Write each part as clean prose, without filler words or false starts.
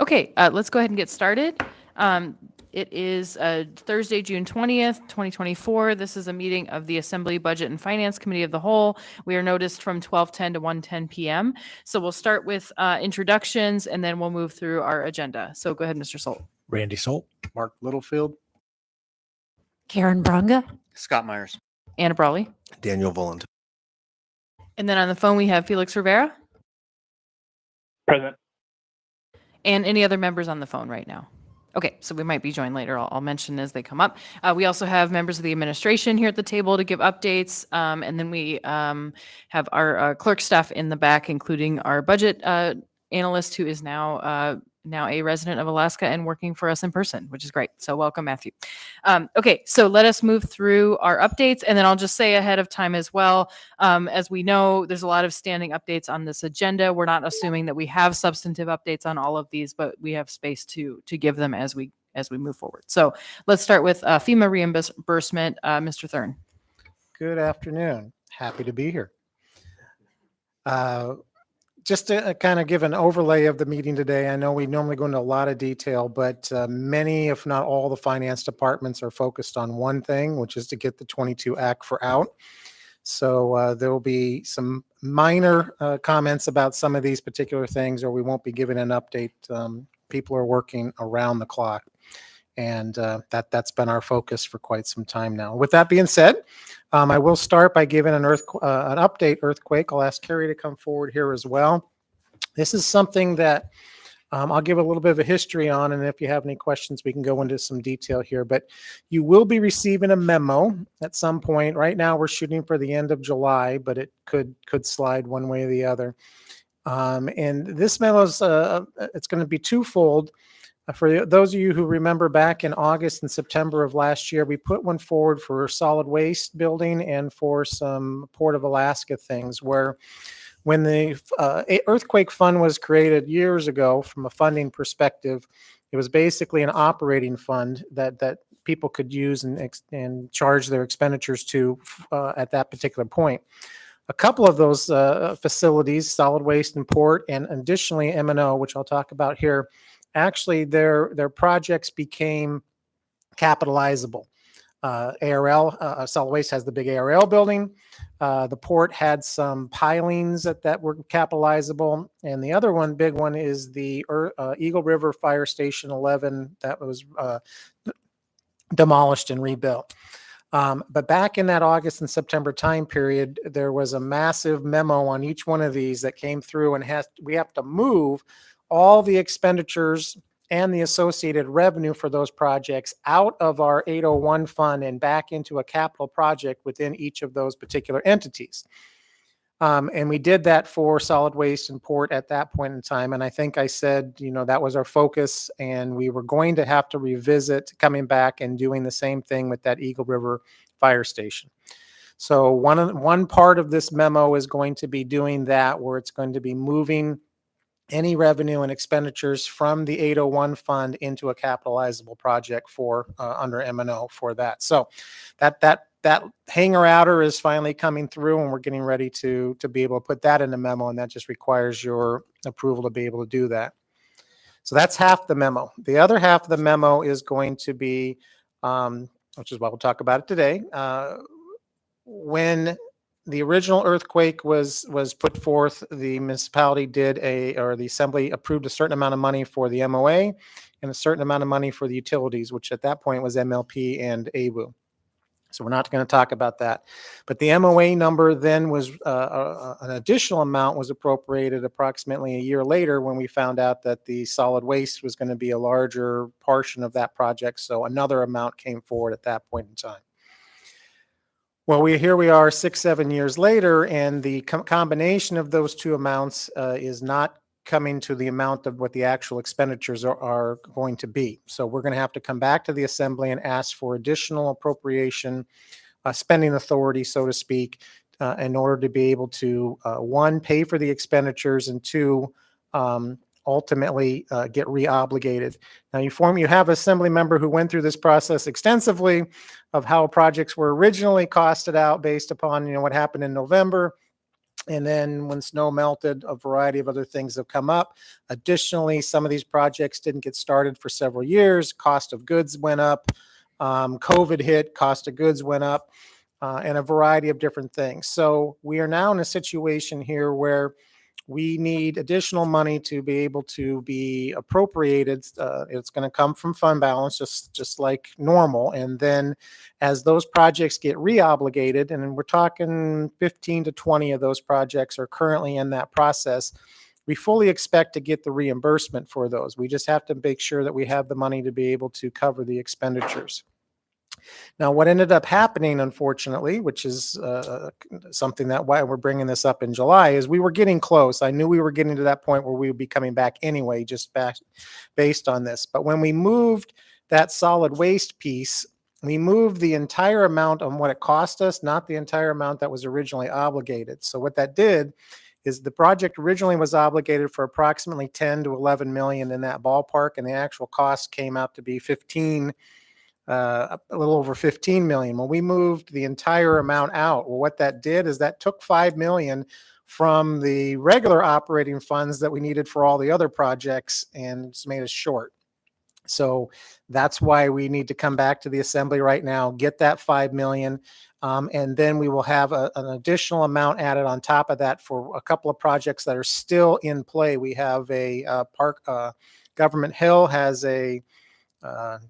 Okay, let's go ahead and get started. It is Thursday, June 20th, 2024. This is a meeting of the Assembly Budget and Finance Committee of the Whole. We are noticed from 12:10 to 1:10 p.m. So we'll start with introductions and then we'll move through our agenda. So go ahead, Mr. Solt. Randy Solt. Mark Littlefield. Karen Brunga. Scott Myers. Anna Brawley. Daniel Volland. And then on the phone, we have Felix Rivera. Present. And any other members on the phone right now? Okay, so we might be joined later. I'll mention as they come up. We also have members of the administration here at the table to give updates. And then we have our clerk staff in the back, including our budget analyst, who is now a resident of Alaska and working for us in person, which is great. So welcome, Matthew. Okay, so let us move through our updates. And then I'll just say ahead of time as well, as we know, there's a lot of standing updates on this agenda. We're not assuming that we have substantive updates on all of these, but we have space to give them as we move forward. So let's start with FEMA reimbursement. Mr. Thurn. Good afternoon. Happy to be here. Just to kind of give an overlay of the meeting today, I know we normally go into a lot of detail, but many, if not all, the finance departments are focused on one thing, which is to get the 22 Act for out. So there will be some minor comments about some of these particular things, or we won't be giving an update. People are working around the clock, and that's been our focus for quite some time now. With that being said, I will start by giving an update earthquake. I'll ask Carrie to come forward here as well. This is something that I'll give a little bit of a history on, and if you have any questions, we can go into some detail here. But you will be receiving a memo at some point. Right now, we're shooting for the end of July, but it could slide one way or the other. And this memo is it's going to be twofold. For those of you who remember, back in August and September of last year, we put one forward for solid waste building and for some Port of Alaska things, where when the earthquake fund was created years ago, from a funding perspective, it was basically an operating fund that people could use and charge their expenditures to at that particular point. A couple of those facilities, solid waste and port, and additionally M&O, which I'll talk about here, actually their projects became capitalizable. ARL, solid waste has the big ARL building. The port had some pilings that were capitalizable. And the other one, big one, is the Eagle River Fire Station 11 that was demolished and rebuilt. But back in that August and September time period, there was a massive memo on each one of these that came through, and we have to move all the expenditures and the associated revenue for those projects out of our 801 fund and back into a capital project within each of those particular entities. And we did that for solid waste and port at that point in time. And I think I said, that was our focus, and we were going to have to revisit coming back and doing the same thing with that Eagle River Fire Station. So one part of this memo is going to be doing that, where it's going to be moving any revenue and expenditures from the 801 fund into a capitalizable project for under M&O for that. So that hanger outer is finally coming through, and we're getting ready to be able to put that in the memo, and that just requires your approval to be able to do that. So that's half the memo. The other half of the memo is going to be, which is why we'll talk about it today, when the original earthquake was put forth, the municipality the assembly approved a certain amount of money for the MOA and a certain amount of money for the utilities, which at that point was MLP and AWU. So we're not going to talk about that. But the MOA number then was an additional amount was appropriated approximately a year later, when we found out that the solid waste was going to be a larger portion of that project. So another amount came forward at that point in time. Well, here we are 6-7 years later, and the combination of those two amounts is not coming to the amount of what the actual expenditures are going to be. So we're going to have to come back to the assembly and ask for additional appropriation, spending authority, so to speak, in order to be able to, one, pay for the expenditures, and two, ultimately get re-obligated. Now you have an assembly member who went through this process extensively of how projects were originally costed out based upon what happened in November. And then when snow melted, a variety of other things have come up. Additionally, some of these projects didn't get started for several years. Cost of goods went up. COVID hit, cost of goods went up, and a variety of different things. So we are now in a situation here where we need additional money to be able to be appropriated. It's going to come from fund balance, just like normal. And then as those projects get reobligated, and we're talking 15 to 20 of those projects are currently in that process, we fully expect to get the reimbursement for those. We just have to make sure that we have the money to be able to cover the expenditures. Now, what ended up happening, unfortunately, which is something that why we're bringing this up in July, is we were getting close. I knew we were getting to that point where we would be coming back anyway, just based on this. But when we moved that solid waste piece, we moved the entire amount on what it cost us, not the entire amount that was originally obligated. So what that did is the project originally was obligated for approximately 10 to 11 million in that ballpark, and the actual cost came out to be a little over 15 million. When we moved the entire amount out, well, what that did is that took 5 million from the regular operating funds that we needed for all the other projects and it's made us short. So that's why we need to come back to the assembly right now, get that 5 million. And then we will have an additional amount added on top of that for a couple of projects that are still in play. We have a Government Hill has a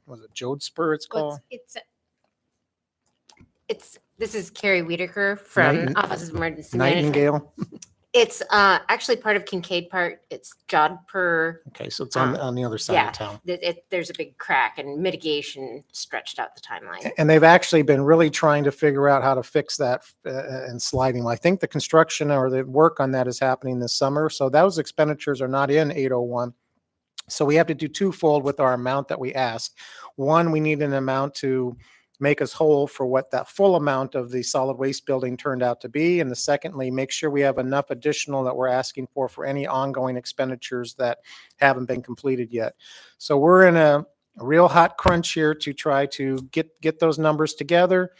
was it Jodespur it's called? This is Carrie Wiedeker from Office of Emergency Management. Nightingale. It's actually part of Kincaid Park. It's Jodhpur. Okay, so it's on the other side Yeah, of town. there's a big crack and mitigation stretched out the timeline. And they've actually been really trying to figure out how to fix that and sliding. I think the construction or the work on that is happening this summer. So those expenditures are not in 801. So we have to do twofold with our amount that we ask. One, we need an amount to make us whole for what that full amount of the solid waste building turned out to be. And the secondly, make sure we have enough additional that we're asking for any ongoing expenditures that haven't been completed yet. So we're in a real hot crunch here to try to get those numbers together,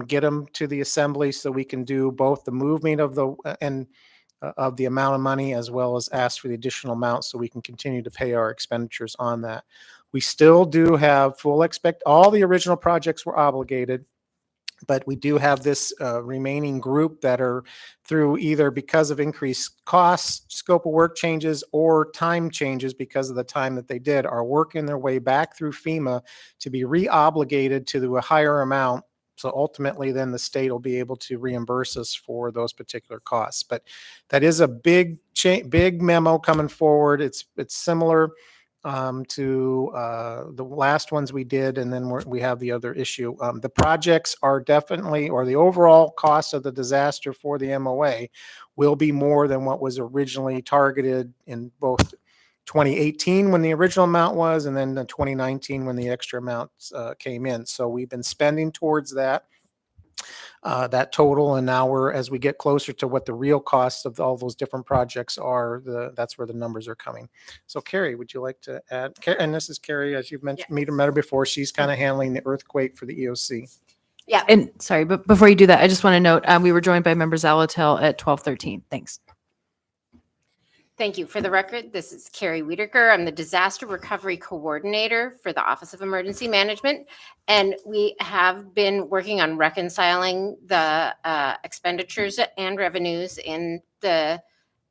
get them to the assembly so we can do both the movement of the amount of money as well as ask for the additional amount so we can continue to pay our expenditures on that. We still do have all the original projects were obligated, but we do have this remaining group that are through either because of increased costs, scope of work changes, or time changes because of the time that they did, are working their way back through FEMA to be re-obligated to a higher amount. So ultimately, then the state will be able to reimburse us for those particular costs. But that is a big memo coming forward. It's similar to the last ones we did, and then we have the other issue. The projects are definitely, or the overall cost of the disaster for the MOA will be more than what was originally targeted in both 2018 when the original amount was, and then 2019 when the extra amount came in. So we've been spending towards that total, and now as we get closer to what the real costs of all those different projects are, that's where the numbers are coming. So Carrie, would you like to add? And this is Carrie, as you've mentioned, met her before. She's kind of handling the earthquake for the EOC. Yeah. And sorry, but before you do that, I just want to note, we were joined by Member Zalatel at 12:13. Thanks. Thank you. For the record, this is Carrie Wiedeker. I'm the Disaster Recovery Coordinator for the Office of Emergency Management. And we have been working on reconciling the expenditures and revenues in the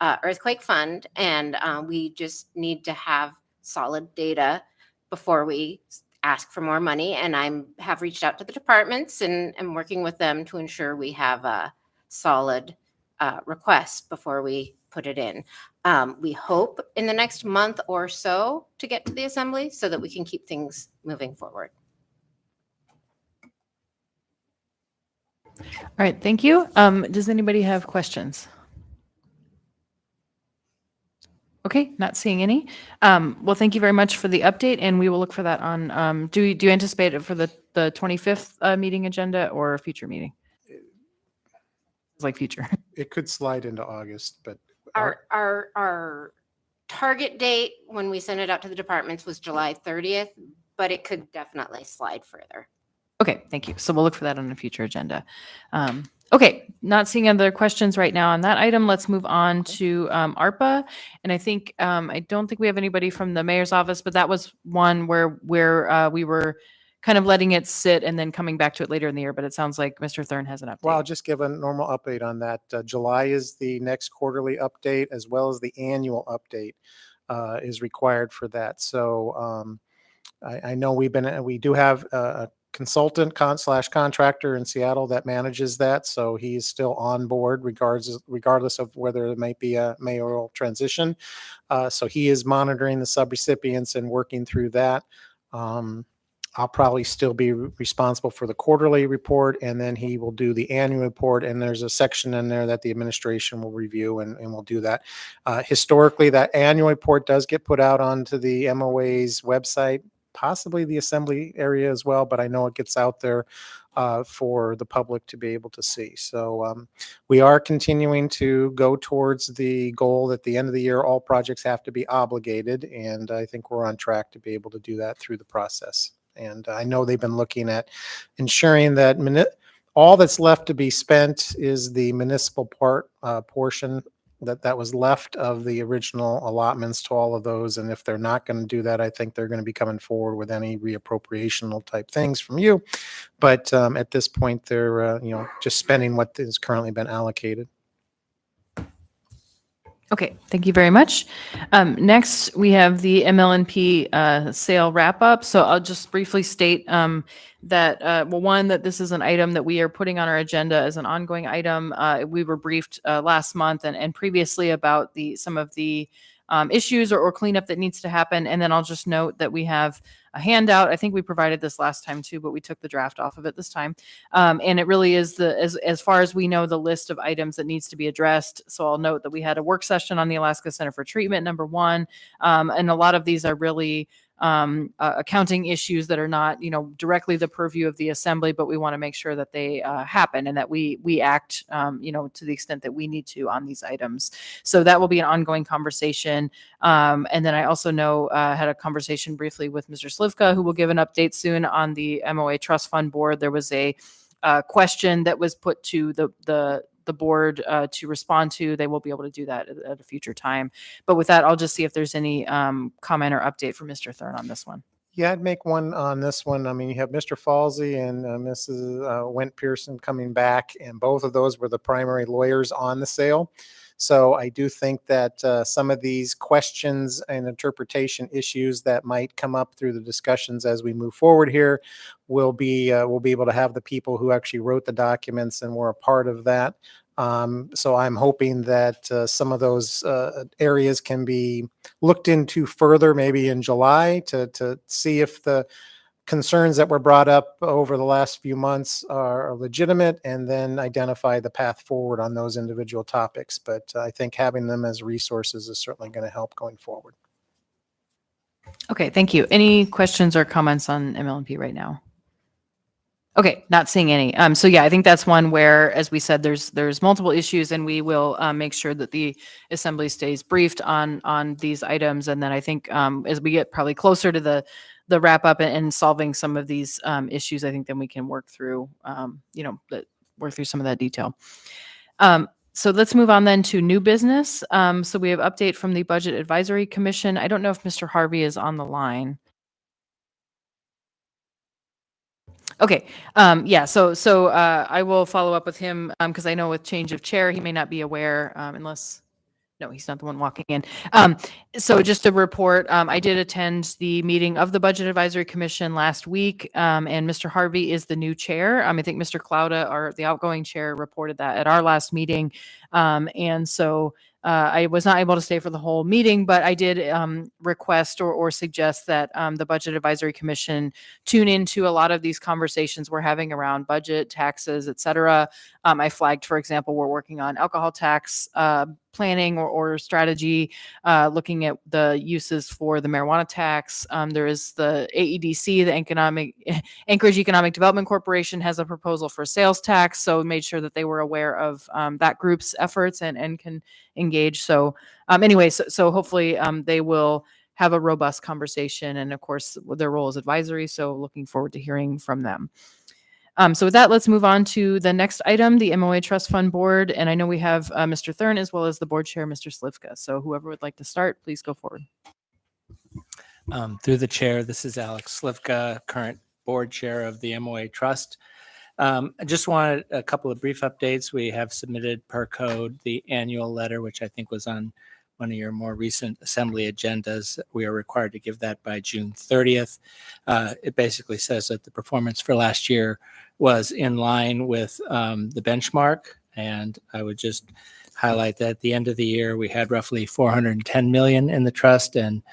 earthquake fund. And we just need to have solid data before we ask for more money. And I have reached out to the departments and am working with them to ensure we have a solid request before we put it in. We hope in the next month or so to get to the assembly so that we can keep things moving forward. All right, thank you. Does anybody have questions? Okay, not seeing any. Well, thank you very much for the update, and we will look for that on, do you anticipate it for the 25th meeting agenda or a future meeting? It's like future. It could slide into August, but Our target date when we sent it out to the departments was July 30th, but it could definitely slide further. Okay, thank you. So we'll look for that on a future agenda. Okay, not seeing other questions right now on that item. Let's move on to ARPA. And I think, I don't think we have anybody from the mayor's office, but that was one where we were kind of letting it sit and then coming back to it later in the year. But it sounds like Mr. Thurn has an Well, I'll update. just give a normal update on that. July is the next quarterly update, as well as the annual update is required for that. So I know we do have a consultant slash contractor in Seattle that manages that. So he's still on board regardless of whether there might be a mayoral transition. So he is monitoring the subrecipients and working through that. I'll probably still be responsible for the quarterly report, and then he will do the annual report. And there's a section in there that the administration will review, and we'll do that. Historically, that annual report does get put out onto the MOA's website, possibly the assembly area as well, but I know it gets out there for the public to be able to see. So we are continuing to go towards the goal that at the end of the year, all projects have to be obligated. And I think we're on track to be able to do that through the process. And I know they've been looking at ensuring that all that's left to be spent is the municipal portion that was left of the original allotments to all of those. And if they're not going to do that, I think they're going to be coming forward with any reappropriational type things from you. But at this point, they're just spending what has currently been allocated. Okay, thank you very much. Next, we have the MLNP sale wrap up. So I'll just briefly state that, well, one, that this is an item that we are putting on our agenda as an ongoing item. We were briefed last month and previously about some of the issues or cleanup that needs to happen. And then I'll just note that we have a handout. I think we provided this last time too, but we took the draft off of it this time. And it really is as far as we know, the list of items that needs to be addressed. So I'll note that we had a work session on the Alaska Center for Treatment, number one. And a lot of these are really accounting issues that are not, directly the purview of the assembly, but we want to make sure that they happen and that we act, to the extent that we need to on these items. So that will be an ongoing conversation. And then I also know had a conversation briefly with Mr. Slivka, who will give an update soon on the MOA Trust Fund Board. There was a question that was put to the board to respond to. They will be able to do that at a future time. But with that, I'll just see if there's any comment or update from Mr. Thurn on this one. Yeah, I'd make one on this one. I mean, you have Mr. Falsey and Mrs. Went Pearson coming back, and both of those were the primary lawyers on the sale. So I do think that some of these questions and interpretation issues that might come up through the discussions as we move forward here we'll be able to have the people who actually wrote the documents and were a part of that. So I'm hoping that some of those areas can be looked into further, maybe in July, to see if the concerns that were brought up over the last few months are legitimate, and then identify the path forward on those individual topics. But I think having them as resources is certainly going to help going forward. Okay, thank you. Any questions or comments on MLNP right now? Okay, not seeing any. So yeah, I think that's one where, as we said, there's multiple issues, and we will make sure that the assembly stays briefed on these items. And then I think as we get probably closer to the wrap up and solving some of these issues, I think then we can work through work through some of that detail. So let's move on then to new business. So we have update from the Budget Advisory Commission. I don't know if Mr. Harvey is on the line. Okay. Yeah. So I will follow up with him because I know with change of chair, he may not be aware unless. No, he's not the one walking in. So just a report, I did attend the meeting of the Budget Advisory Commission last week, and Mr. Harvey is the new chair. I think Mr. Clauda, the outgoing chair, reported that at our last meeting. And so I was not able to stay for the whole meeting, but I did request or suggest that the Budget Advisory Commission tune into a lot of these conversations we're having around budget, taxes, et cetera. I flagged, for example, we're working on alcohol tax planning or strategy, looking at the uses for the marijuana tax. There is the AEDC, the Anchorage Economic Development Corporation, has a proposal for sales tax. So made sure that they were aware of that group's efforts and can engage. So anyway, so hopefully they will have a robust conversation. And of course, their role is advisory. So looking forward to hearing from them. So with that, let's move on to the next item, the MOA Trust Fund Board. And I know we have Mr. Thurn as well as the board chair, Mr. Slivka. So whoever would like to start, please go forward. Through the chair, this is Alex Slivka, current board chair of the MOA Trust. I just wanted a couple of brief updates. We have submitted per code the annual letter, which I think was on one of your more recent assembly agendas. We are required to give that by June 30th. It basically says that the performance for last year was in line with the benchmark. And I would just highlight that at the end of the year, we had roughly 410 million in the trust. And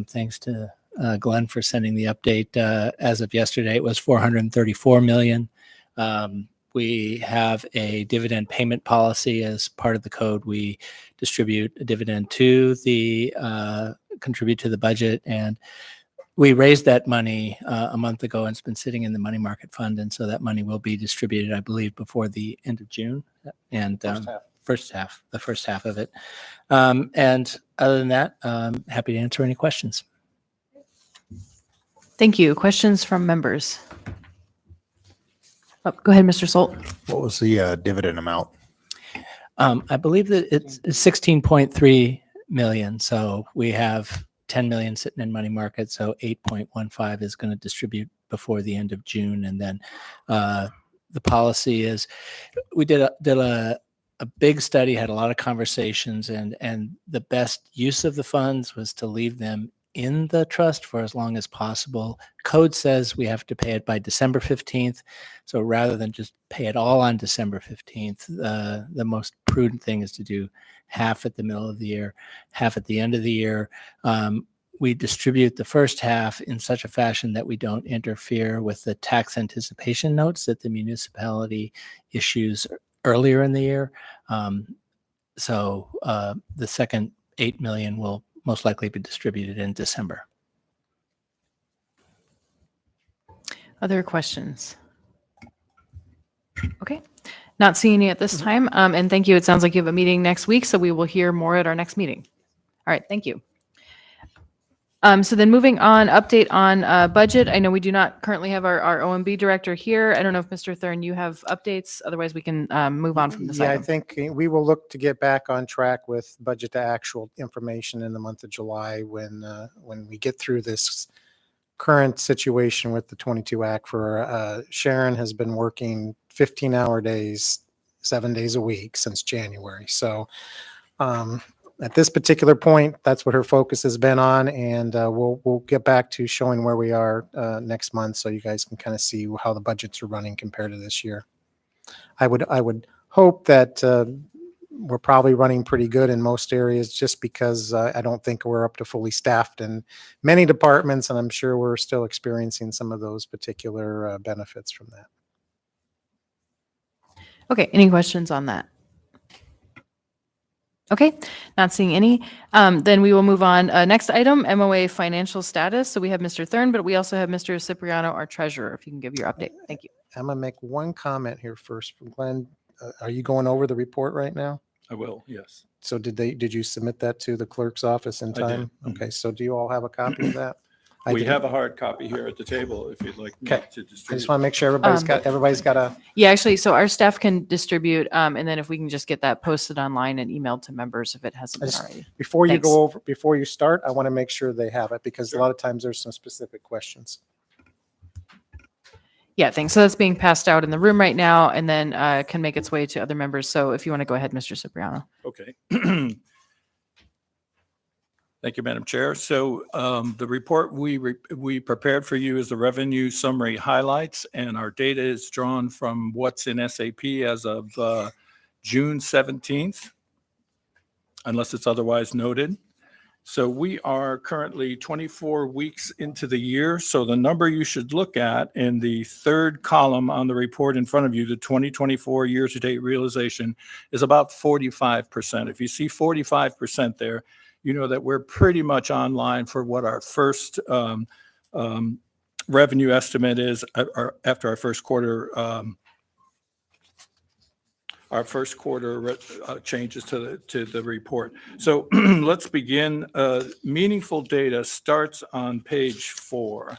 thanks to Glenn for sending the update. As of yesterday, it was 434 million. We have a dividend payment policy as part of the code. We distribute a dividend to the contribute to the budget, and we raised that money a month ago, and it's been sitting in the money market fund, and so that money will be distributed, I believe, before the end of June. And the first half of it. And other than that, happy to answer any questions. Thank you. Questions from members? Oh, go ahead, Mr. Solt. What was the dividend amount? I believe that it's 16.3 million. So we have 10 million sitting in money market. So 8.15 is going to distribute before the end of June. And then the policy is we did a big study, had a lot of conversations, and the best use of the funds was to leave them in the trust for as long as possible. Code says we have to pay it by December 15th. So rather than just pay it all on December 15th, the most prudent thing is to do half at the middle of the year, half at the end of the year. We distribute the first half in such a fashion that we don't interfere with the tax anticipation notes that the municipality issues earlier in the year. So the second 8 million will most likely be distributed in December. Other questions? Okay, not seeing any at this time. And thank you. It sounds like you have a meeting next week, so we will hear more at our next meeting. All right, thank you. So then moving on, update on budget. I know we do not currently have our OMB director here. I don't know if Mr. Thurn, you have updates. Otherwise, we can move on from this Yeah, I item. think we will look to get back on track with budget to actual information in the month of July when we get through this current situation with the 22 Act. For Sharon has been working 15-hour days, 7 days a week since January. So at this particular point, that's what her focus has been on, and we'll get back to showing where we are next month, so you guys can kind of see how the budgets are running compared to this year. I would hope that we're probably running pretty good in most areas, just because I don't think we're up to fully staffed in many departments, and I'm sure we're still experiencing some of those particular benefits from that. Okay, any questions on that? Okay, not seeing any. Then we will move on. Next item, MOA financial status. So we have Mr. Thurn, but we also have Mr. Cipriano, our treasurer, if you can give your update. Thank you. I'm gonna make one comment here first from Glenn. Are you going over the report right now? I will, yes. So did you submit that to the clerk's office in I did. time? Okay, so do you all have a copy of that? I We did. have a hard copy here at the table if you'd like me Okay. to I distribute. just want to make sure everybody's got a, Yeah, actually, so our staff can distribute, and then if we can just get that posted online and emailed to members if it hasn't been just- already. before you Thanks. go over, before you start, I want to make sure they have it, because a lot of times there's some specific questions. Yeah, thanks. So that's being passed out in the room right now and then can make its way to other members. So if you want to go ahead, Mr. Cipriano. Okay. Thank you, Madam Chair. So the report we prepared for you is the revenue summary highlights, and our data is drawn from what's in SAP as of June 17th, unless it's otherwise noted. So we are currently 24 weeks into the year. So the number you should look at in the third column on the report in front of you, the 2024 year-to-date realization, is about 45%. If you see 45% there, you know that we're pretty much online for what our first revenue estimate is after our first quarter changes to the report. So let's begin. Meaningful data starts on page 4.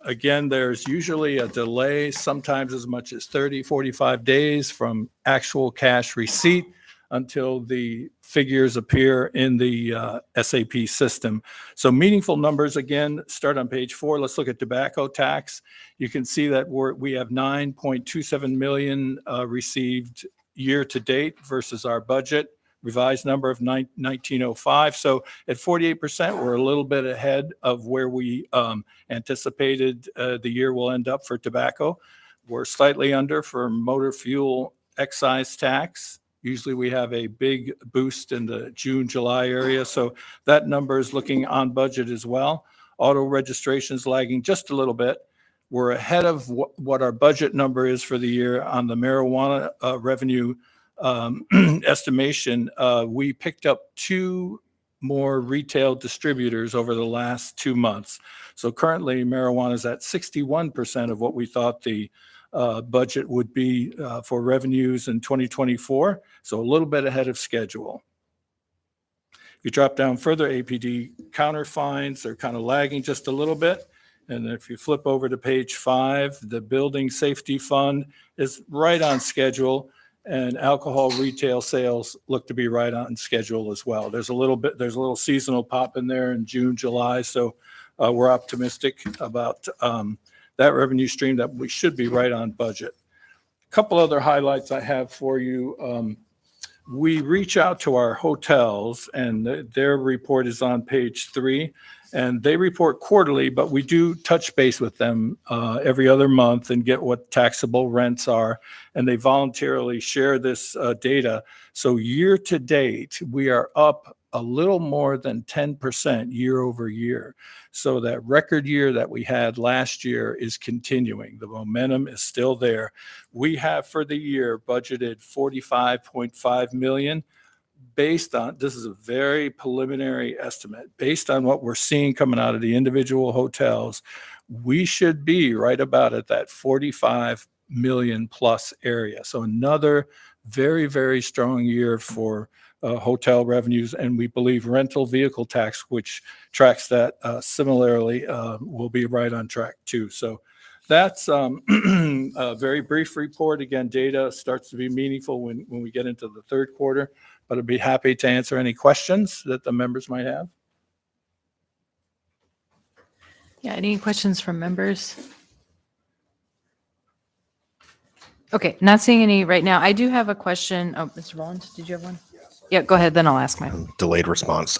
Again, there's usually a delay, sometimes as much as 30, 45 days from actual cash receipt until the figures appear in the SAP system. So meaningful numbers, again, start on page 4. Let's look at tobacco tax. You can see that we have 9.27 million received year to date versus our budget revised number of 1905. So at 48%, we're a little bit ahead of where we anticipated the year will end up for tobacco. We're slightly under for motor fuel excise tax. Usually we have a big boost in the June, July area. So that number is looking on budget as well. Auto registrations lagging just a little bit. We're ahead of what our budget number is for the year on the marijuana revenue estimation. We picked up 2 more retail distributors over the last 2 months. So currently marijuana is at 61% of what we thought the budget would be for revenues in 2024. So a little bit ahead of schedule. If you drop down further, APD counter fines are kind of lagging just a little bit. And if you flip over to page 5, the building safety fund is right on schedule, and alcohol retail sales look to be right on schedule as well. There's a little seasonal pop in there in June, July. So we're optimistic about that revenue stream, that we should be right on budget. A couple other highlights I have for you. We reach out to our hotels, and their report is on page 3. And they report quarterly, but we do touch base with them every other month and get what taxable rents are. And they voluntarily share this data. So year to date, we are up a little more than 10% year over year. So that record year that we had last year is continuing. The momentum is still there. We have for the year budgeted 45.5 million. Based on, this is a very preliminary estimate, based on what we're seeing coming out of the individual hotels, we should be right about at that 45 million plus area. So another very, very strong year for hotel revenues. And we believe rental vehicle tax, which tracks that similarly, will be right on track too. So that's a very brief report. Again, data starts to be meaningful when we get into the third quarter. But I'd be happy to answer any questions that the members might have. Yeah, any questions from members? Okay, not seeing any right now. I do have a question. Oh, Mr. Rollins, did you have one? Yeah, go ahead, then I'll ask mine. Delayed response.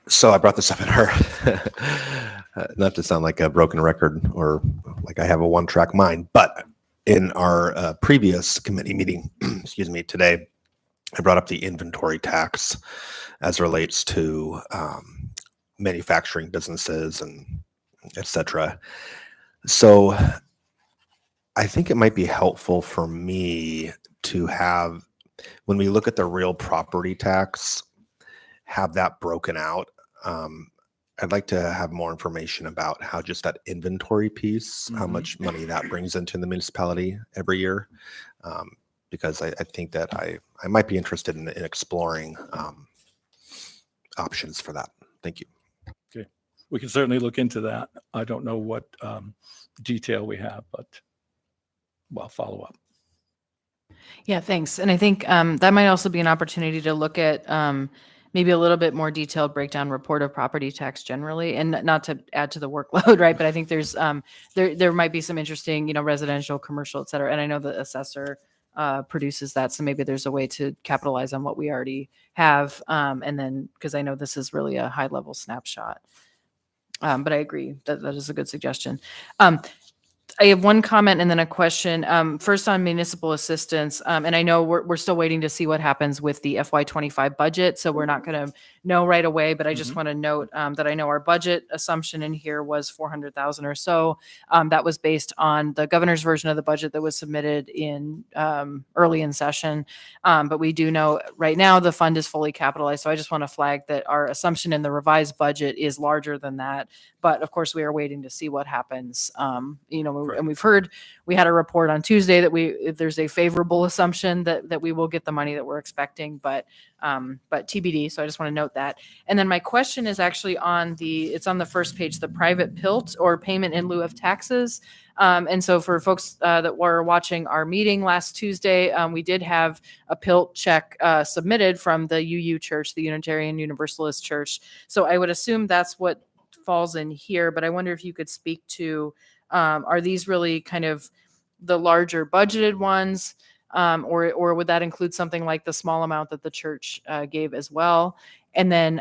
So I brought this up in our, not to sound like a broken record or like I have a one-track mind, but in our previous committee meeting, excuse me, today, I brought up the inventory tax as relates to manufacturing businesses and et cetera. So I think it might be helpful for me to have, when we look at the real property tax, have that broken out. I'd like to have more information about how just that inventory piece, how much money that brings into the municipality every year. Because I think that I might be interested in exploring options for that. Thank you. Okay, we can certainly look into that. I don't know what detail we have, but I'll follow up. Yeah, thanks. And I think that might also be an opportunity to look at maybe a little bit more detailed breakdown report of property tax generally, and not to add to the workload, right? But I think there's there might be some interesting, residential, commercial, et cetera. And I know the assessor produces that, so maybe there's a way to capitalize on what we already have. And then, because I know this is really a high level snapshot. But I agree that that is a good suggestion. I have one comment and then a question. First on municipal assistance, and I know we're still waiting to see what happens with the FY25 budget, so we're not going to know right away. But I just want to note that I know our budget assumption in here was 400,000 or so. That was based on the governor's version of the budget that was submitted in early in session. But we do know right now the fund is fully capitalized, so I just want to flag that our assumption in the revised budget is larger than that. But of course, we are waiting to see what happens. And we've heard, we had a report on Tuesday that there's a favorable assumption that we will get the money that we're expecting, but But TBD. So I just want to note that. And then my question is actually it's on the first page, the private PILT or payment in lieu of taxes. And so for folks that were watching our meeting last Tuesday, we did have a PILT check submitted from the UU Church, the Unitarian Universalist Church. So I would assume that's what falls in here, but I wonder if you could speak to, are these really kind of the larger budgeted ones? Or would that include something like the small amount that the church gave as well? And then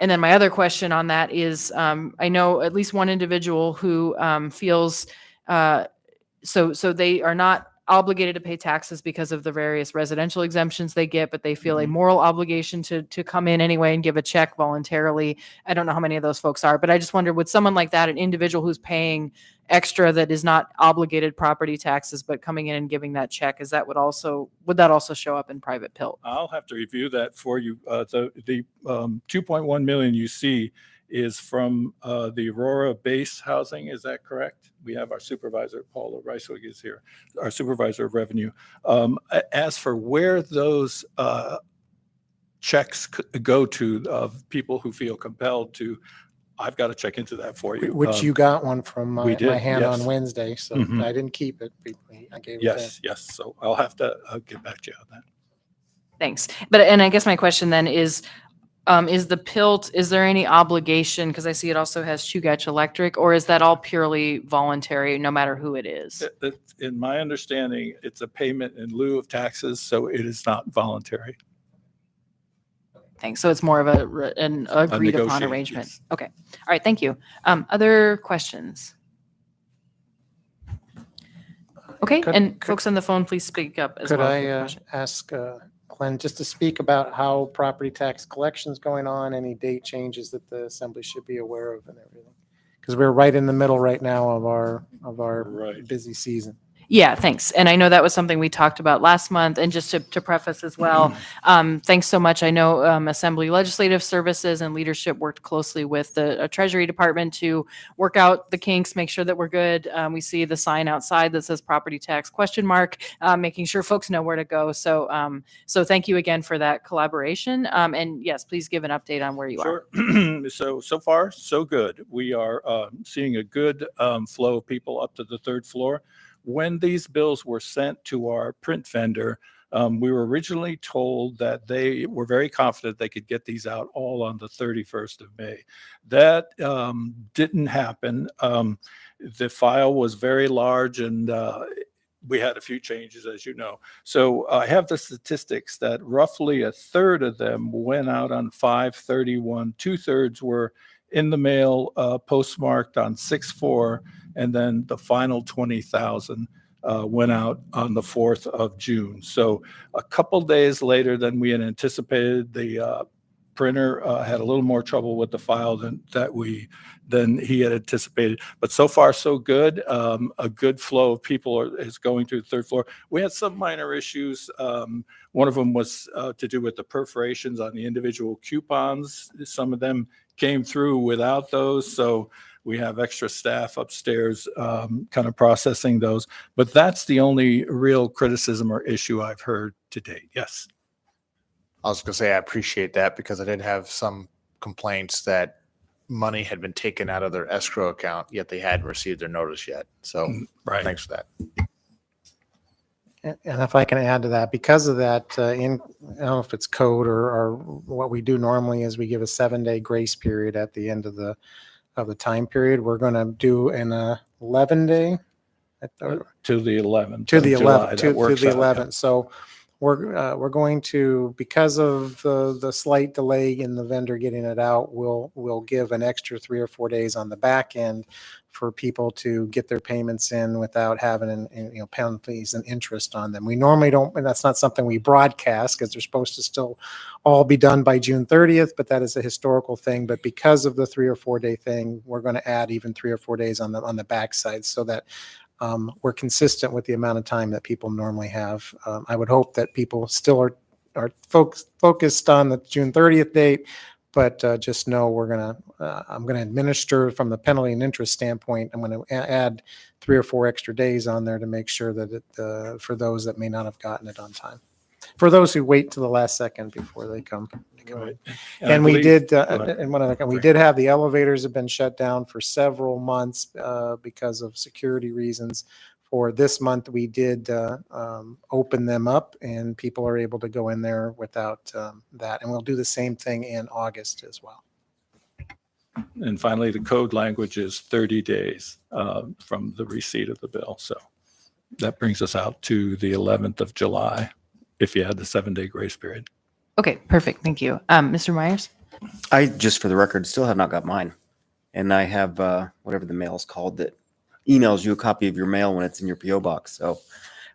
my other question on that is, I know at least one individual who feels so they are not obligated to pay taxes because of the various residential exemptions they get, but they feel a moral obligation to come in anyway and give a check voluntarily. I don't know how many of those folks are, but I just wonder, would someone like that, an individual who's paying extra that is not obligated property taxes, but coming in and giving that check, would that also show up in private PILT? I'll have to review that for you. The 2.1 million you see is from the Aurora base housing. Is that correct? We have our supervisor, Paula Reiswig is here, our supervisor of revenue. As for where those checks go to of people who feel compelled to, I've got to check into that for you. Which you got one from we my did, hand on yes. Wednesday, so Mhm. I didn't keep it. I gave it Yes, yes. So I'll have to get back to you on that. Thanks. And I guess my question then is the PILT, is there any obligation? Because I see it also has Chugach Electric, or is that all purely voluntary, no matter who it is? In my understanding, it's a payment in lieu of taxes, so it is not voluntary. Thanks. So it's more of an agreed upon negotiated, arrangement. yes. Okay. All right. Thank you. Other questions? Okay. And folks on the phone, please speak up as Could well. I ask Glenn just to speak about how property tax collection is going on, any date changes that the assembly should be aware of and everything? Because we're right in the middle right now of our Right. busy season. Yeah, thanks. And I know that was something we talked about last month. And just to preface as well, thanks so much. I know Assembly Legislative Services and leadership worked closely with the Treasury Department to work out the kinks, make sure that we're good. We see the sign outside that says property tax ? Making sure folks know where to go. So thank you again for that collaboration. And yes, please give an update on where you are. Sure. So far, so good. We are seeing a good flow of people up to the third floor. When these bills were sent to our print vendor, we were originally told that they were very confident they could get these out all on the 31st of May. That didn't happen. The file was very large and we had a few changes, as you know. So I have the statistics that roughly a third of them went out on 5/31. 2/3 were in the mail, postmarked on 6/4, and then the final 20,000 went out on the 4th of June. So a couple days later than we had anticipated. The printer had a little more trouble with the file than he had anticipated. But so far, so good. A good flow of people is going through the third floor. We had some minor issues. One of them was to do with the perforations on the individual coupons. Some of them came through without those. So we have extra staff upstairs kind of processing those. But that's the only real criticism or issue I've heard to date. Yes. I was going to say, I appreciate that because I did have some complaints that money had been taken out of their escrow account, yet they hadn't received their notice yet. So Right. thanks for that. And if I can add to that, because of that, I don't know if it's code or what we do normally is we give a 7-day grace period at the end of the time period. We're going to do an 11-day To the 11th. to the of July. 11th That to works the out, 11th. So we're going to, because of the slight delay in the vendor getting it out, we'll give an extra 3 or 4 days on the back end for people to get their payments in without having penalties and interest on them. We normally don't, and that's not something we broadcast because they're supposed to still all be done by June 30th, but that is a historical thing. But because of the 3 or 4 day thing, we're going to add even 3 or 4 days on the backside so that we're consistent with the amount of time that people normally have. I would hope that people still are focused on the June 30th date, but just know I'm going to administer from the penalty and interest standpoint. I'm going to add 3 or 4 extra days on there to make sure that for those that may not have gotten it on time. for those who wait to the last second before they come. Right. And I we believe- did, go ahead. and one other, we Sorry. did have the elevators have been shut down for several months because of security reasons. For this month, we did open them up, and people are able to go in there without that. And we'll do the same thing in August as well. And finally, the code language is 30 days from the receipt of the bill. So that brings us out to the 11th of July, if you had the 7-day grace period. Okay, perfect. Thank you. Mr. Myers? I, just for the record, still have not got mine. And I have whatever the mail's called that emails you a copy of your mail when it's in your PO box. So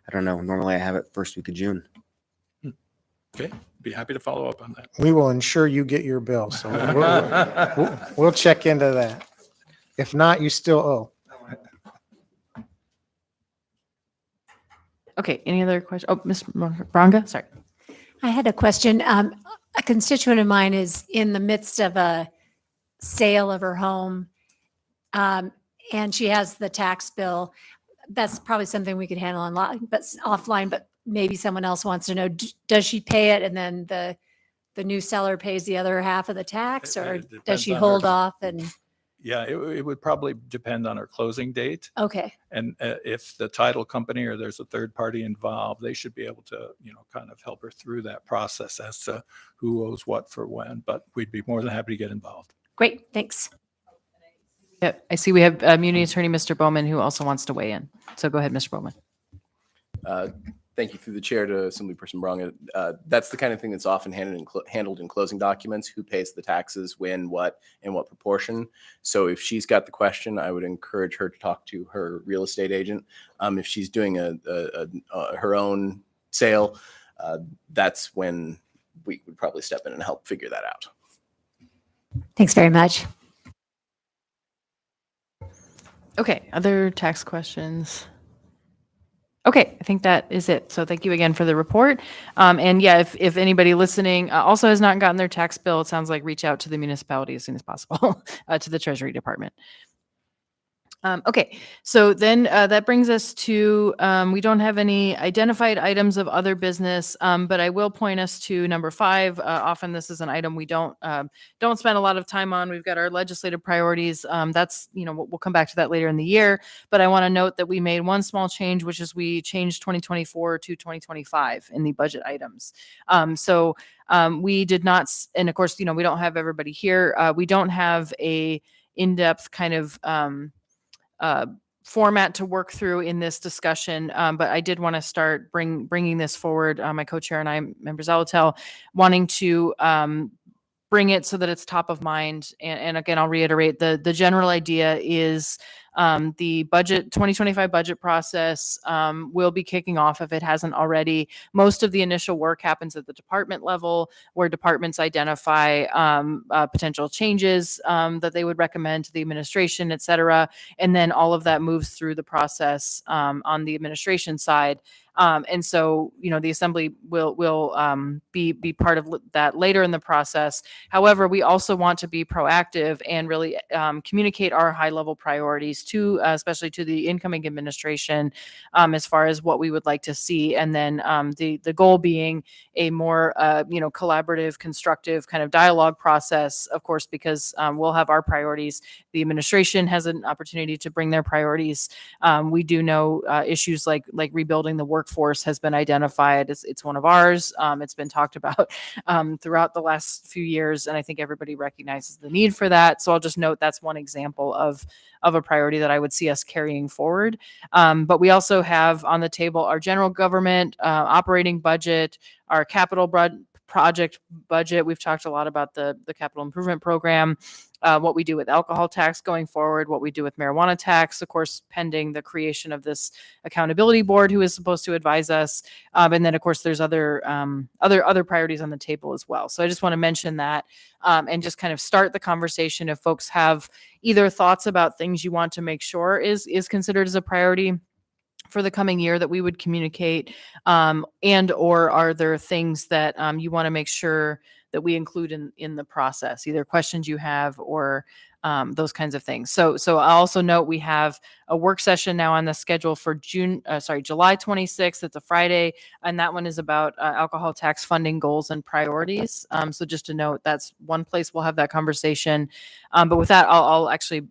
I don't know. Normally I have it first week of June. Okay, be happy to follow up on that. We will ensure you get your bill. So we'll check into that. If not, you still owe. Okay, any other questions? Oh, Ms. Bronga, sorry. I had a question. A constituent of mine is in the midst of a sale of her home, and she has the tax bill. That's probably something we could handle online, but offline. But maybe someone else wants to know: does she pay it, and then the new seller pays the other half of the tax, or It depends does she on hold her. off? And Yeah, it would probably depend on our closing date. okay, And if the title company or there's a third party involved, they should be able to, kind of help her through that process as to who owes what for when. But we'd be more than happy to get involved. great, thanks. Yep, I see we have Muni Attorney Mr. Bowman who also wants to weigh in. So go ahead, Mr. Bowman. Thank you through the chair to Assemblyperson Bronga. That's the kind of thing that's often handled in closing documents: who pays the taxes, when, what, and what proportion. So if she's got the question, I would encourage her to talk to her real estate agent. If she's doing her own sale, that's when we would probably step in and help figure that out. Thanks very much. Okay, other tax questions? Okay, I think that is it. So thank you again for the report. And yeah, if anybody listening also has not gotten their tax bill, it sounds like reach out to the municipality as soon as possible, to the Treasury Department. Okay, so then that brings us to, we don't have any identified items of other business, but I will point us to number 5. Often this is an item we don't spend a lot of time on. We've got our legislative priorities. That's, we'll come back to that later in the year, but I want to note that we made one small change, which is we changed 2024 to 2025 in the budget items. So we did not, and of course, we don't have everybody here. We don't have a in-depth kind of format to work through in this discussion, but I did want to start bringing this forward. My co-chair and I, Member Zolotel, wanting to bring it so that it's top of mind. And again, I'll reiterate, the general idea is the 2025 budget process will be kicking off if it hasn't already. Most of the initial work happens at the department level, where departments identify potential changes that they would recommend to the administration, et cetera. And then all of that moves through the process on the administration side. And so, the assembly will be part of that later in the process. However, we also want to be proactive and really communicate our high-level priorities to, especially to the incoming administration, as far as what we would like to see. And then the goal being a more, collaborative, constructive kind of dialogue process, of course, because we'll have our priorities. The administration has an opportunity to bring their priorities. We do know issues like rebuilding the workforce has been identified. It's one of ours. It's been talked about throughout the last few years, and I think everybody recognizes the need for that. So I'll just note that's one example of a priority that I would see us carrying forward. But we also have on the table our general government operating budget, our capital project budget. We've talked a lot about the capital improvement program. What we do with alcohol tax going forward, what we do with marijuana tax, of course, pending the creation of this accountability board who is supposed to advise us. And then, of course, there's other priorities on the table as well. So I just want to mention that and just kind of start the conversation if folks have either thoughts about things you want to make sure is considered as a priority for the coming year that we would communicate? And or are there things that you want to make sure that we include in the process, either questions you have or those kinds of things. So I also note we have a work session now on the schedule for July 26th. It's a Friday, and that one is about alcohol tax funding goals and priorities. So just to note, that's one place we'll have that conversation. But with that, I'll actually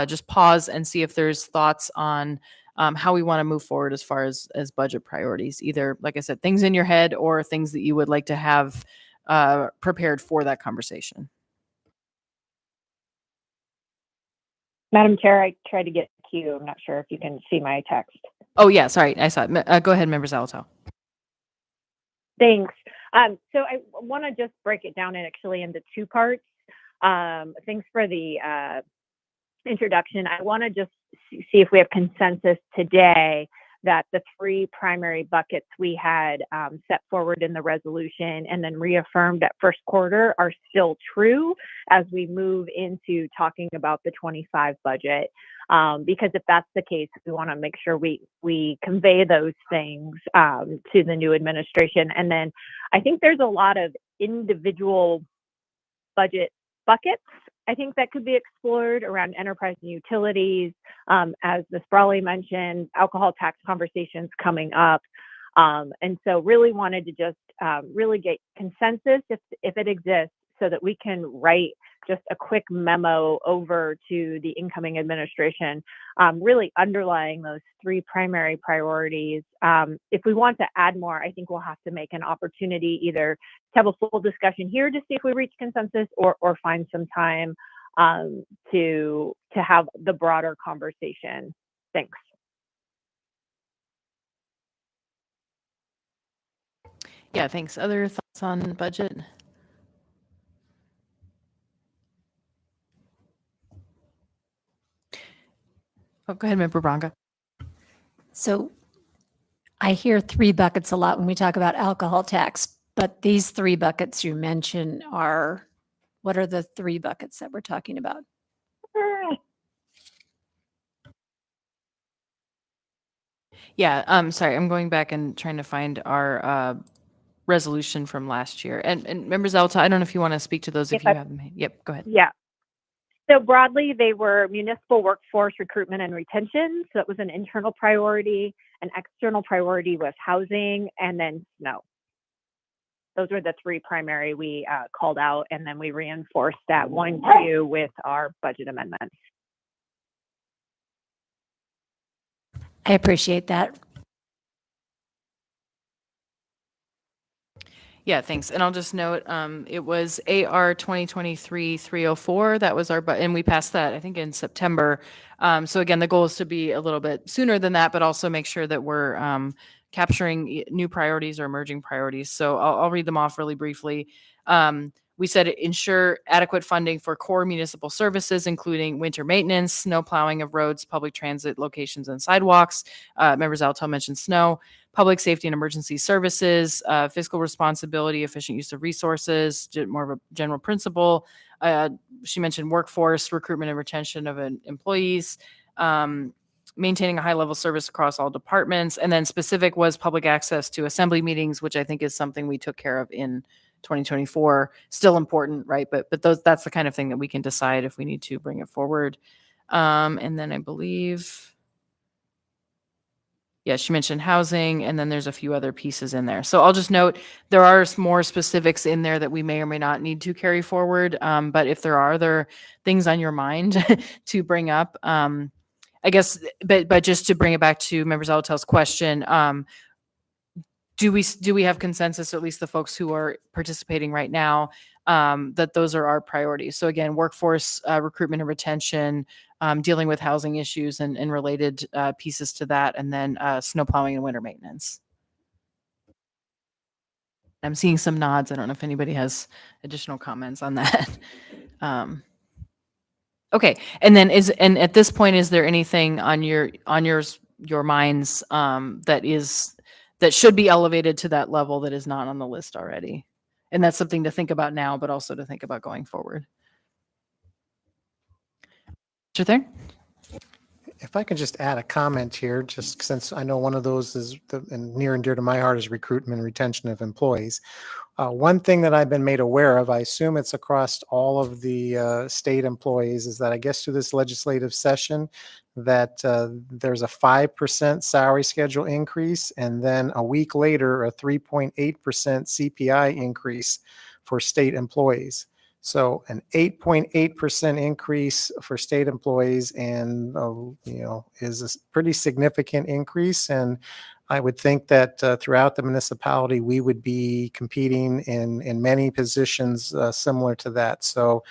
just pause and see if there's thoughts on how we want to move forward as far as budget priorities. Either, like I said, things in your head or things that you would like to have prepared for that conversation. Madam Chair, I tried to get queue. I'm not sure if you can see my text. Oh, yeah, sorry, I saw it. Go ahead, Member Zalato. Thanks. So I want to just break it down actually into two parts. Thanks for the introduction. I want to just see if we have consensus today that the three primary buckets we had set forward in the resolution and then reaffirmed at first quarter are still true as we move into talking about the 25 budget. Because if that's the case, we want to make sure we convey those things to the new administration. And then I think there's a lot of individual budget buckets, I think, that could be explored around enterprise and utilities. As Ms. Brawley mentioned, alcohol tax conversations coming up. And so really wanted to just really get consensus if it exists so that we can write just a quick memo over to the incoming administration, really underlying those three primary priorities. If we want to add more, I think we'll have to make an opportunity either to have a full discussion here to see if we reach consensus or find some time to have the broader conversation. Thanks. Yeah, thanks. Other thoughts on budget? Oh, go ahead, Member Branca. So I hear three buckets a lot when we talk about alcohol tax, but these three buckets you mentioned what are the three buckets that we're talking about? Yeah, sorry, I'm going back and trying to find our resolution from last year. And Member Zalta, I don't know if you want to speak to those if you have them. Yep, go ahead. Yeah. So broadly, they were municipal workforce recruitment and retention. So it was an internal priority. An external priority was housing, and then snow. Those were the three primary we called out, and then we reinforced that 1-2 with our budget amendments. I appreciate that. Yeah, thanks. And I'll just note, it was AR 2023-304. That was our, and we passed that, I think, in September. So again, the goal is to be a little bit sooner than that, but also make sure that we're capturing new priorities or emerging priorities. So I'll read them off really briefly. We said ensure adequate funding for core municipal services, including winter maintenance, snow plowing of roads, public transit locations, and sidewalks. Member Zalto mentioned snow, public safety and emergency services, fiscal responsibility, efficient use of resources, more of a general principle. She mentioned workforce, recruitment and retention of employees, maintaining a high level service across all departments. And then specific was public access to assembly meetings, which I think is something we took care of in 2024. Still important, right? But that's the kind of thing that we can decide if we need to bring it forward. And then I believe, yeah, she mentioned housing, and then there's a few other pieces in there. So I'll just note there are more specifics in there that we may or may not need to carry forward. But if there are other things on your mind to bring up, I guess, but just to bring it back to Member Zalatel's question, do we have consensus, at least the folks who are participating right now, that those are our priorities? So again, workforce recruitment and retention, dealing with housing issues and related pieces to that, and then snow plowing and winter maintenance. I'm seeing some nods. I don't know if anybody has additional comments on that. Okay, and then at this point, is there anything on your minds that should be elevated to that level that is not on the list already? And that's something to think about now, but also to think about going forward. Sure thing. If I could just add a comment here, just since I know one of those is and near and dear to my heart is recruitment and retention of employees. One thing that I've been made aware of, I assume it's across all of the state employees, is that I guess through this legislative session that there's a 5% salary schedule increase, and then a week later, a 3.8% CPI increase for state employees. So an 8.8% increase for state employees and, is a pretty significant increase. And I would think that throughout the municipality, we would be competing in many positions similar to that. So,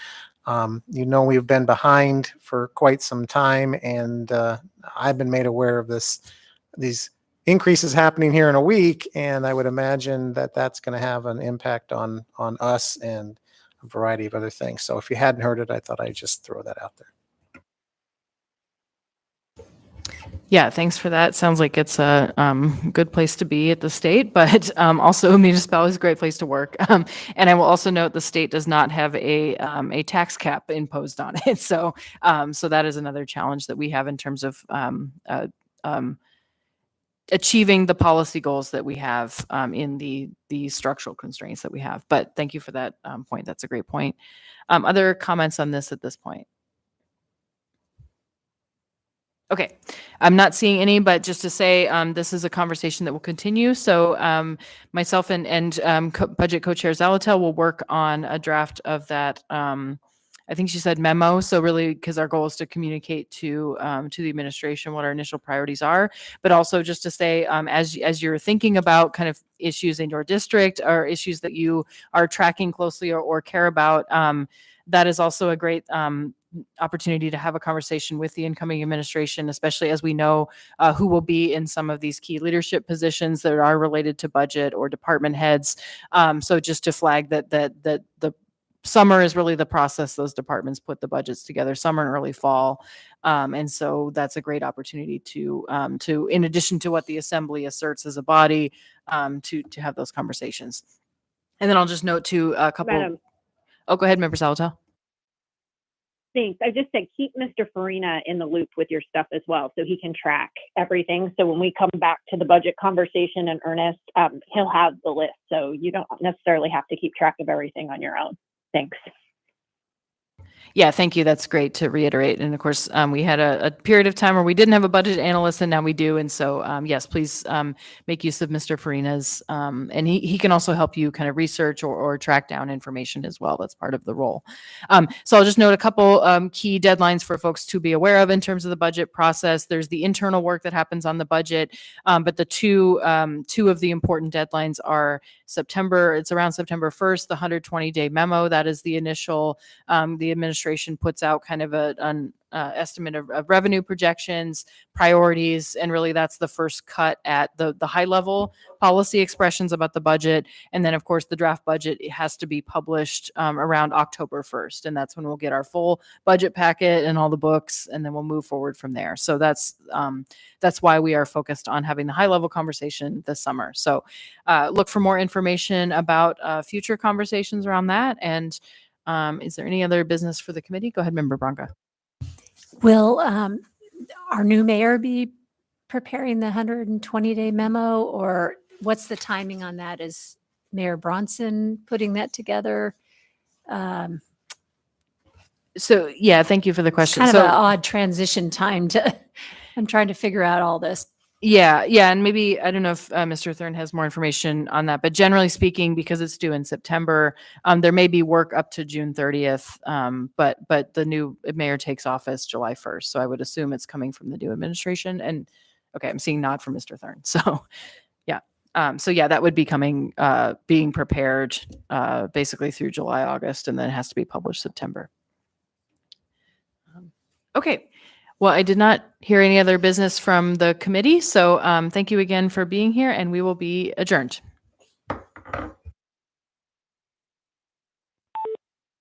we've been behind for quite some time, and I've been made aware of these increases happening here in a week, and I would imagine that that's going to have an impact on us and a variety of other things. So if you hadn't heard it, I thought I'd just throw that out there. Yeah, thanks for that. Sounds like it's a good place to be at the state, but also a municipality is a great place to work. And I will also note the state does not have a tax cap imposed on it. So that is another challenge that we have in terms of achieving the policy goals that we have in the structural constraints that we have. But thank you for that point. That's a great point. Other comments on this at this point? Okay, I'm not seeing any, but just to say, this is a conversation that will continue. So myself and budget co-chair Zalatel will work on a draft of that. I think she said memo. So really, because our goal is to communicate to the administration what our initial priorities are, but also just to say, as you're thinking about kind of issues in your district or issues that you are tracking closely or care about, that is also a great opportunity to have a conversation with the incoming administration, especially as we know who will be in some of these key leadership positions that are related to budget or department heads. So just to flag that the summer is really the process those departments put the budgets together, summer and early fall. And so that's a great opportunity to in addition to what the assembly asserts as a body, to have those conversations. And then I'll just note to a couple. Madam. Oh, go ahead, Member Salatel. Thanks. I just said keep Mr. Farina in the loop with your stuff as well, so he can track everything. So when we come back to the budget conversation in earnest, he'll have the list. So you don't necessarily have to keep track of everything on your own. Thanks. Yeah, thank you. That's great to reiterate. And of course, we had a period of time where we didn't have a budget analyst, and now we do. And so, yes, please make use of Mr. Farina's, and he can also help you kind of research or track down information as well. That's part of the role. So I'll just note a couple key deadlines for folks to be aware of in terms of the budget process. There's the internal work that happens on the budget, but the two of the important deadlines are September. It's around September 1st, the 120-day memo. That is the initial, the administration puts out kind of an estimate of revenue projections, priorities, and really that's the first cut at the high level policy expressions about the budget. And then of course the draft budget has to be published around October 1st. And that's when we'll get our full budget packet and all the books, and then we'll move forward from there. So that's why we are focused on having the high level conversation this summer. So look for more information about future conversations around that. And is there any other business for the committee? Go ahead, Member Branca. Will our new mayor be preparing the 120-day memo, or what's the timing on that? Is Mayor Bronson putting that together? So yeah, thank you for the question. Kind of So an odd transition time I'm trying to figure out all this. yeah, and maybe, I don't know if Mr. Thurn has more information on that, but generally speaking, because it's due in September, there may be work up to June 30th, but the new mayor takes office July 1st. So I would assume it's coming from the new administration. And okay, I'm seeing nod from Mr. Thurn. So yeah. That would be coming, being prepared basically through July, August, and then it has to be published September. Okay. Well, I did not hear any other business from the committee. So thank you again for being here, and we will be adjourned.